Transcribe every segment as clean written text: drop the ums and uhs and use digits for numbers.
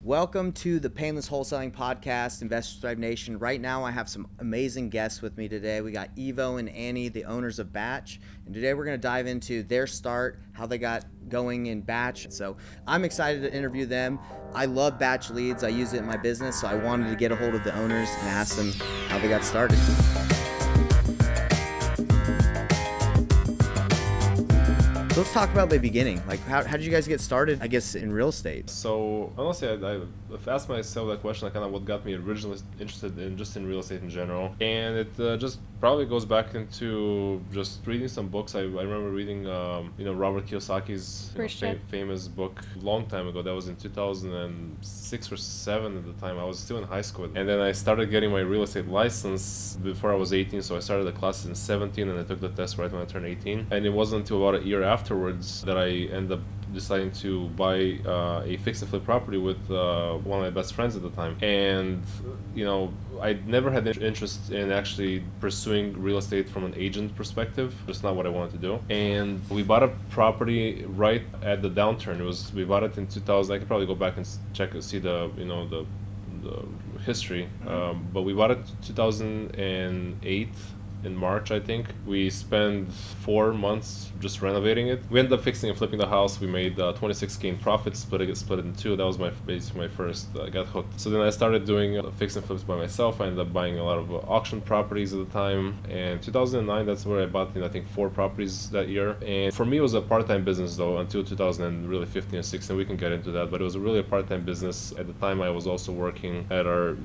Welcome to the Painless Wholesaling Podcast, Investors Thrive Nation. Right now, I have some amazing guests with me today. We got Evo and Annie, the owners of Batch. And today we're going to dive into their start, how they got going in Batch. So I'm excited to interview them. I love Batch leads. I use it in my business, so I wanted to get a hold of the owners and ask them how they got started. Let's talk about the beginning. Like, how did you guys get started, I guess, in real estate? So, honestly, I've asked myself that question, kind of what got me originally interested in just in real estate in general. And it just probably goes back into just reading some books. I remember reading, Robert Kiyosaki's famous book a long time ago. That was in 2006 or 7 at the time. I was still in high school. And then I started getting my real estate license before I was 18. So I started the classes in 17 and I took the test right when I turned 18. And it wasn't until about a year afterwards that I ended up deciding to buy a fix and flip property with one of my best friends at the time. And I never had interest in actually pursuing real estate from an agent perspective. Just not what I wanted to do. And we bought a property right at the downturn. We bought it in 2000. I could probably go back and see the history. But we bought it 2008. In March, I think. We spent 4 months just renovating it. We ended up fixing and flipping the house. We made 26K in profits, but it split it in two. That was basically my first, I got hooked. So then I started doing fix and flips by myself. I ended up buying a lot of auction properties at the time. And 2009, that's where I bought, I think 4 properties that year. And for me, it was a part-time business though, until 2015 and 16. We can get into that, but it was really a part-time business. At the time, I was also working at our,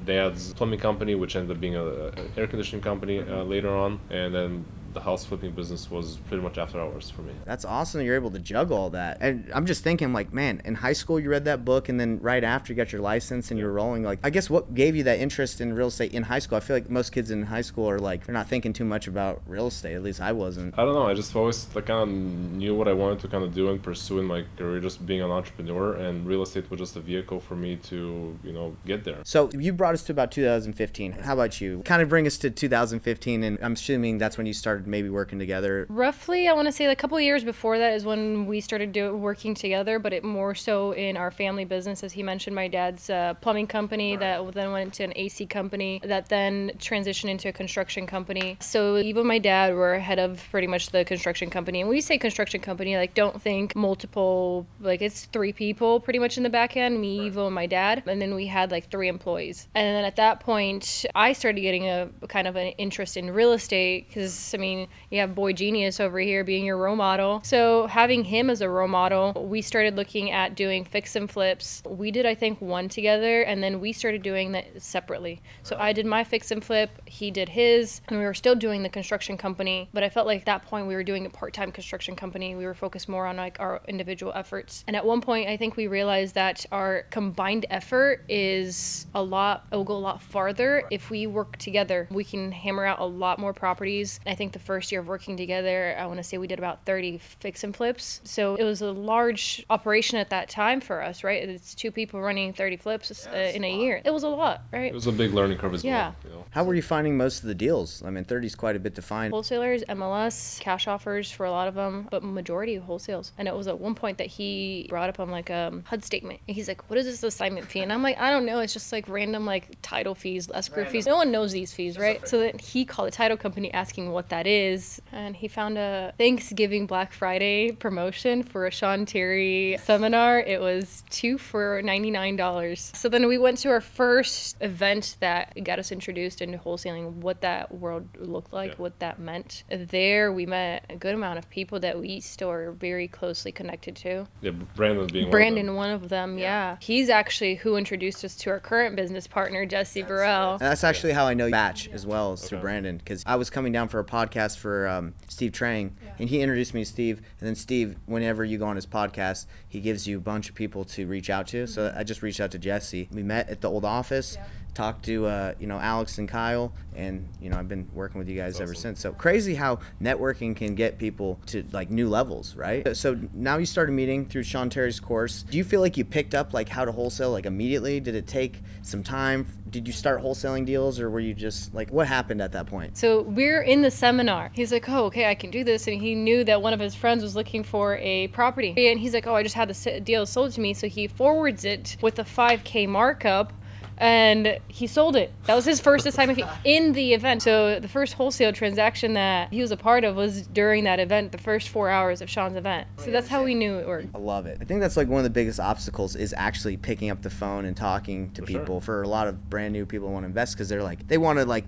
dad's plumbing company, which ended up being an air conditioning company. Later on, and then the house flipping business was pretty much after hours for me. That's awesome that you're able to juggle all that. And I'm just thinking, like, man, in high school you read that book, and then right after you got your license and you're rolling, like, I guess what gave you that interest in real estate in high school? I feel like most kids in high school are like, they're not thinking too much about real estate. At least I wasn't. I don't know. I just always kind of knew what I wanted to kind of do and pursue in my career, just being an entrepreneur, and real estate was just a vehicle for me to, get there. So you brought us to about 2015. How about you? Kind of bring us to 2015, and I'm assuming that's when you started maybe working together. Roughly, I want to say a couple of years before that is when we started working together, but it more so in our family business. As he mentioned, my dad's plumbing company that then went into an AC company that then transitioned into a construction company. So Evo and my dad were head of pretty much the construction company. And when we say construction company, like, don't think multiple, like, it's 3 people pretty much in the back end, me, Evo, and my dad. And then we had like 3 employees. And then at that point, I started getting a kind of an interest in real estate because, you have Boy Genius over here being your role model. So having him as a role model, we started looking at doing fix and flips. We did, I think, 1 together, and then we started doing that separately. So I did my fix and flip, he did his, and we were still doing the construction company. But I felt like at that point we were doing a part-time construction company. We were focused more on like our individual efforts. And at one point, I think we realized that our combined effort will go a lot farther if we work together. We can hammer out a lot more properties. I think the first year of working together, I want to say we did about 30 fix and flips. So it was a large operation at that time for us, right? It's 2 people running 30 flips in a year. It was a lot, right? It was a big learning curve as well. How were you finding most of the deals? 30 is quite a bit to find. Wholesalers, MLS, cash offers for a lot of them, but majority wholesales. And it was at one point that he brought up on like a HUD statement. And he's like, what is this assignment fee? And I'm like, I don't know. It's just like random like title fees, escrow fees. No one knows these fees, right? So then he called the title company asking what that is. And he found a Thanksgiving Black Friday promotion for a Sean Terry seminar. It was 2 for $99. So then we went to our first event that got us introduced into wholesaling, what that world looked like, what that meant. There we met a good amount of people that we still are very closely connected to. Yeah, Brandon one of them, yeah. He's actually who introduced us to our current business partner, Jesse Burrell. And that's actually how I know Batch as well, as through Brandon, because I was coming down for a podcast for Steve Trang, and he introduced me to Steve. And then Steve, whenever you go on his podcast, he gives you a bunch of people to reach out to. So I just reached out to Jesse. We met at the old office, talked to Alex and Kyle, and I've been working with you guys ever since. So crazy how networking can get people to like new levels, right? So now you started meeting through Sean Terry's course. Do you feel like you picked up like how to wholesale like immediately? Did it take some time? Did you start wholesaling deals, or were you just like, what happened at that point? So we're in the seminar. He's like, oh, okay, I can do this. And he knew that one of his friends was looking for a property. And he's like, oh, I just had the deal sold to me. So he forwards it with a 5K markup. And he sold it. That was his first assignment in the event. So the first wholesale transaction that he was a part of was during that event, the first 4 hours of Sean's event. So that's how we knew it worked. I love it. I think that's like one of the biggest obstacles is actually picking up the phone and talking to people. For a lot of brand new people who want to invest, because they're like, they want to like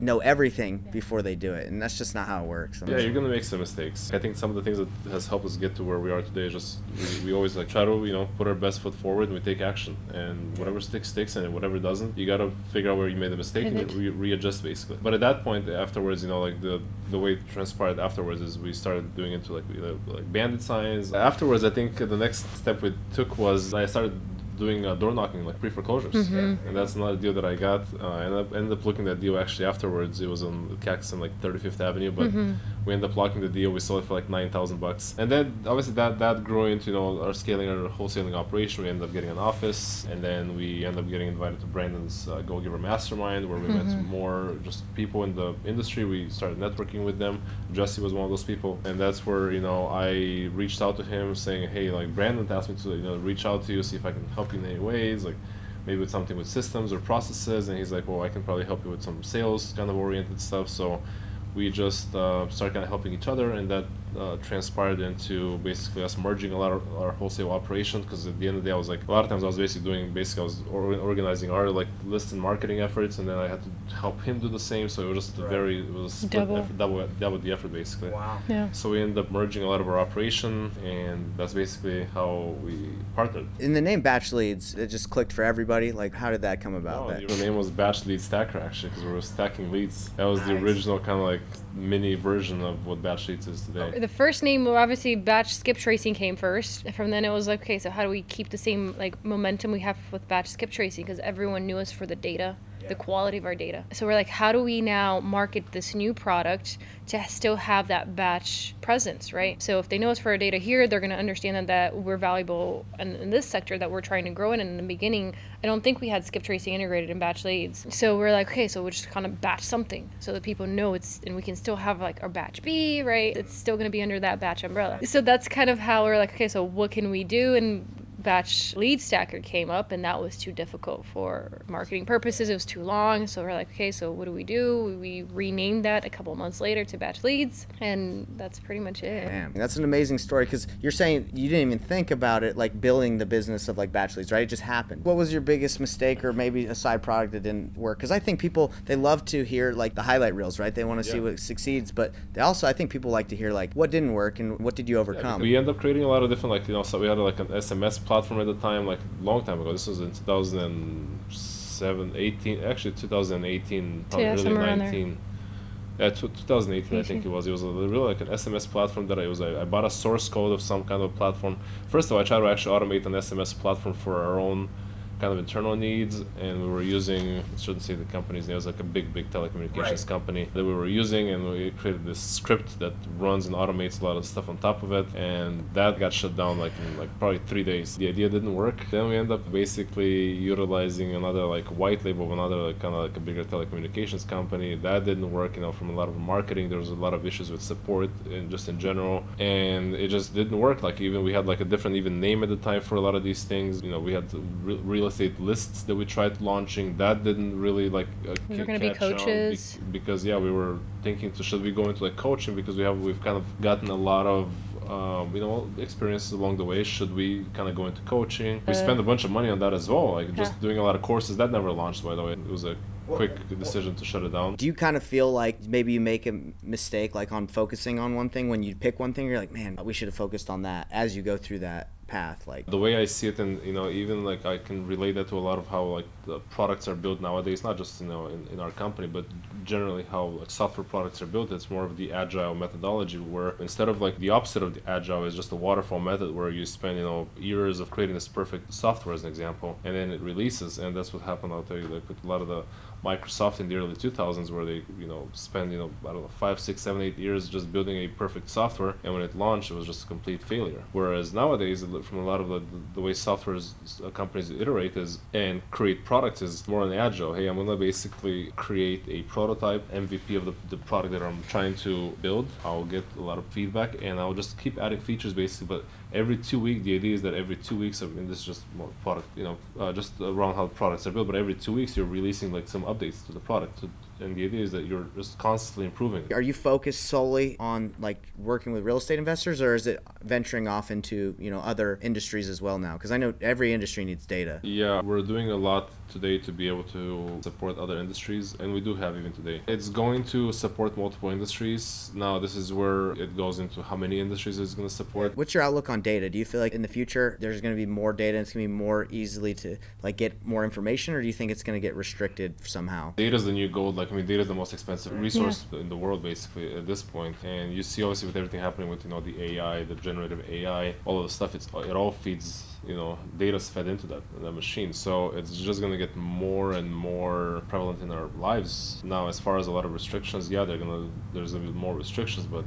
know everything before they do it, and that's just not how it works. Yeah, you're gonna make some mistakes. I think some of the things that has helped us get to where we are today is just we always like try to put our best foot forward, and we take action, and whatever sticks, and whatever doesn't, you gotta figure out where you made the mistake and readjust basically. But at that point, afterwards, like the way it transpired afterwards is we started doing into like bandit signs. Afterwards, I think the next step we took was I started doing door knocking, like pre-foreclosures, and that's another deal that I got. I ended up looking at that deal actually afterwards. It was on Cactus and like 35th Avenue, but we ended up locking the deal. We sold it for like $9,000, and then obviously that grew into our scaling our wholesaling operation. We ended up getting an office, and then we ended up getting invited to Brandon's Go Giver Mastermind, where we met some more just people in the industry. We started networking with them. Jesse was one of those people, and that's where I reached out to him saying, hey, like Brandon asked me to reach out to you, see if I can help you in any ways, like maybe with something with systems or processes. And he's like, well, I can probably help you with some sales kind of oriented stuff. So we just started kind of helping each other, and that transpired into basically us merging a lot of our wholesale operations, because at the end of the day, I was like, a lot of times I was I was organizing our like list and marketing efforts, and then I had to help him do the same. So it was just it was a split effort, double the effort basically. Wow. Yeah. So we ended up merging a lot of our operation, and that's basically how we partnered. In the name Batch Leads, it just clicked for everybody. Like, how did that come about? The name was Batch Lead Stacker actually, because we were stacking leads. That was the original kind of like mini version of what Batch Leads is today. The first name, obviously, Batch Skip Tracing came first. From then it was like, okay, so how do we keep the same like momentum we have with Batch Skip Tracing? Because everyone knew us for the data, the quality of our data. So we're like, how do we now market this new product to still have that batch presence, right? So if they know us for our data here, they're going to understand that we're valuable in this sector that we're trying to grow in. And in the beginning, I don't think we had skip tracing integrated in Batch Leads. So we're like, okay, so we'll just kind of batch something so that people know and we can still have like our Batch B, right? It's still going to be under that batch umbrella. So that's kind of how we're like, okay, so what can we do? And Batch Lead Stacker came up, and that was too difficult for marketing purposes. It was too long. So we're like, okay, so what do? We renamed that a couple months later to Batch Leads, and that's pretty much it. Damn, that's an amazing story, because you're saying you didn't even think about it, like building the business of like Batch Leads, right? It just happened. What was your biggest mistake, or maybe a side product that didn't work? Because I think people, they love to hear like the highlight reels, right? They want to see what succeeds, but they also, I think people like to hear like what didn't work and what did you overcome? We ended up creating a lot of different so we had like an SMS platform at the time, like a long time ago. This was in 2018, probably early 19. Yeah, 2018, I think it was. It was really like an SMS platform that I bought a source code of some kind of platform. First of all, I tried to actually automate an SMS platform for our own kind of internal needs, and we were using, I shouldn't say the company's name, it was like a big telecommunications company that we were using, and we created this script that runs and automates a lot of stuff on top of it, and that got shut down in probably 3 days. The idea didn't work. Then we ended up basically utilizing another like white label of another kind of like a bigger telecommunications company. That didn't work, from a lot of marketing. There was a lot of issues with support and just in general, and it just didn't work. Like even we had like a different even name at the time for a lot of these things. We had real estate lists that we tried launching. That didn't really we were going to be coaches because we were thinking should we go into like coaching, because we've kind of gotten a lot of experiences along the way. Should we kind of go into coaching? We spent a bunch of money on that as well, just doing a lot of courses. That never launched, by the way. It was a quick decision to shut it down. Do you kind of feel like maybe you make a mistake like on focusing on one thing? When you pick one thing, you're like, man, we should have focused on that as you go through that path? Like the way I see it, and even like I can relate that to a lot of how like the products are built nowadays, not just in our company, but generally how like software products are built. It's more of the agile methodology, where instead of like the opposite of the agile is just a waterfall method where you spend years of creating this perfect software, as an example, and then it releases. And that's what happened out there like with a lot of the Microsoft in the early 2000s, where they spend I don't know 5, 6, 7, 8 years just building a perfect software, and when it launched it was just a complete failure. Whereas nowadays, from a lot of the way software companies iterate and create products is more on agile. Hey, I'm gonna basically create a prototype MVP of the product that I'm trying to build. I'll get a lot of feedback and I'll just keep adding features basically, but every 2 weeks, the idea is that every 2 weeks, this is just more product, just around how products are built, but every 2 weeks you're releasing like some updates to the product. And the idea is that you're just constantly improving. Are you focused solely on like working with real estate investors, or is it venturing off into other industries as well now? Because I know every industry needs data. Yeah, we're doing a lot today to be able to support other industries, and we do have even today. It's going to support multiple industries. Now this is where it goes into how many industries it's going to support. What's your outlook on data? Do you feel like in the future there's going to be more data and it's going to be more easily to like get more information, or do you think it's going to get restricted somehow? Data is the new gold. Data is the most expensive resource in the world basically at this point. And you see obviously with everything happening with the AI, the generative AI, all of the stuff, it all feeds, data's fed into that machine. So it's just going to get more and more prevalent in our lives. Now, as far as a lot of restrictions, yeah, there's going to be more restrictions, but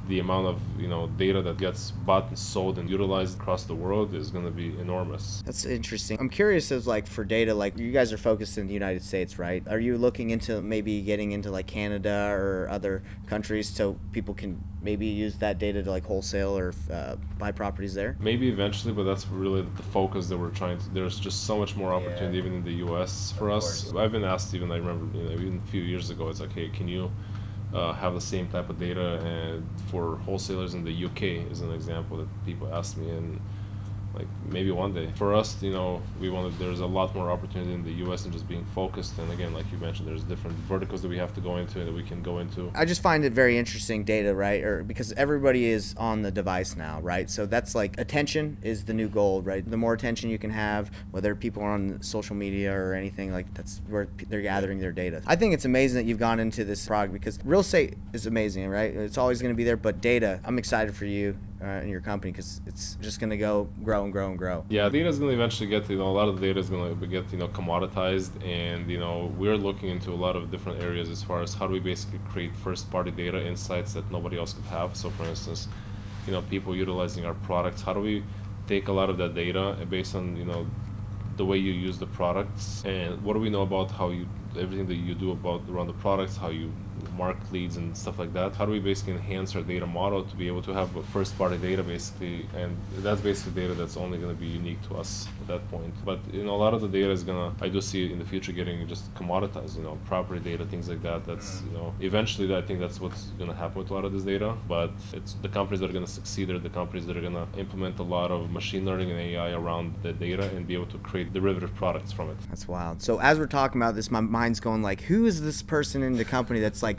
the amount of data that gets bought and sold and utilized across the world is going to be enormous. That's interesting. I'm curious as like for data, like you guys are focused in the United States, right? Are you looking into maybe getting into like Canada or other countries so people can maybe use that data to like wholesale or buy properties there? Maybe eventually, but that's really the focus that we're trying to. There's just so much more opportunity even in the US for us. I've been asked, even I remember even a few years ago, it's like, hey, can you have the same type of data and for wholesalers in the UK as an example that people ask me, and like maybe one day. For us, there's a lot more opportunity in the US and just being focused. And again, like you mentioned, there's different verticals that we have to go into and that we can go into. I just find it very interesting data, right? Or because everybody is on the device now, right? So that's like attention is the new gold, right? The more attention you can have, whether people are on social media or anything, like that's where they're gathering their data. I think it's amazing that you've gone into this product because real estate is amazing, right? It's always going to be there, but data, I'm excited for you in your company because it's just going to grow and grow and grow. Yeah, data is going to eventually get, a lot of the data is going to get, commoditized, and, we're looking into a lot of different areas as far as how do we basically create first-party data insights that nobody else could have. So, for instance, people utilizing our products, how do we take a lot of that data based on, the way you use the products, and what do we know about how everything that you do around the products, how you mark leads and stuff like that. How do we basically enhance our data model to be able to have a first-party data basically, and that's basically data that's only going to be unique to us at that point. But a lot of the data is I do see in the future getting just commoditized, property data, things like that. That's eventually I think that's what's going to happen with a lot of this data. But it's the companies that are going to succeed are the companies that are going to implement a lot of machine learning and AI around the data and be able to create derivative products from it. That's wild. So as we're talking about this, my mind's going like, who is this person in the company that's like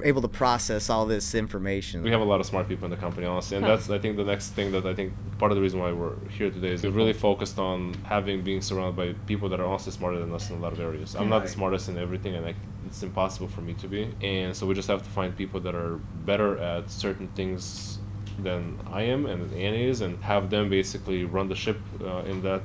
able to process all this information? We have a lot of smart people in the company, honestly, and that's I think the next thing that I think part of the reason why we're here today is we've really focused on being surrounded by people that are honestly smarter than us in a lot of areas. I'm not the smartest in everything, and it's impossible for me to be, and so we just have to find people that are better at certain things than I am and Annie is, and have them basically run the ship in that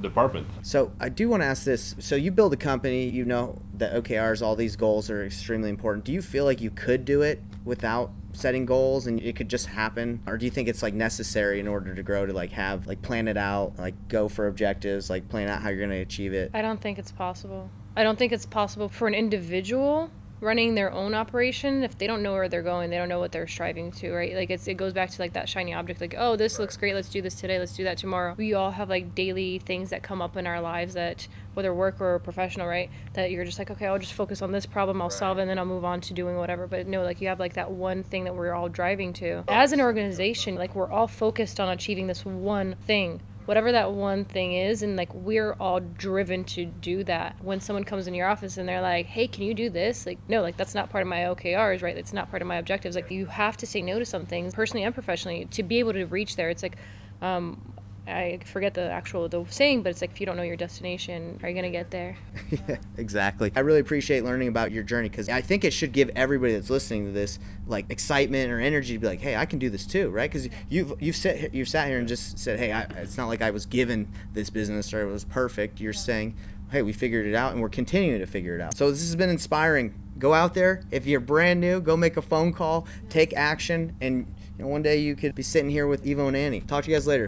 department. So I do want to ask this. So you build a company, you know that OKRs, all these goals are extremely important. Do you feel like you could do it without setting goals and it could just happen? Or do you think it's like necessary in order to grow to like have, like plan it out, like go for objectives, like plan out how you're going to achieve it? I don't think it's possible. I don't think it's possible for an individual running their own operation if they don't know where they're going, they don't know what they're striving to, right? Like it goes back to like that shiny object, like, oh, this looks great, let's do this today, let's do that tomorrow. We all have like daily things that come up in our lives that, whether work or professional, right, that you're just like, okay, I'll just focus on this problem, I'll solve it, and then I'll move on to doing whatever. But no, like you have like that one thing that we're all driving to. As an organization, like we're all focused on achieving this one thing, whatever that one thing is, and like we're all driven to do that. When someone comes in your office and they're like, hey, can you do this? Like, no, like that's not part of my OKRs, right? It's not part of my objectives. Like you have to say no to some things, personally and professionally, to be able to reach there. It's like, I forget the saying, but it's like, if you don't know your destination, are you gonna get there? Yeah, exactly. I really appreciate learning about your journey, because I think it should give everybody that's listening to this like excitement or energy to be like, hey, I can do this too, right? Because you've sat here and just said, hey, it's not like I was given this business or it was perfect. You're saying, hey, we figured it out and we're continuing to figure it out. So this has been inspiring. Go out there. If you're brand new, go make a phone call, take action, and one day you could be sitting here with Ivo and Annie. Talk to you guys later.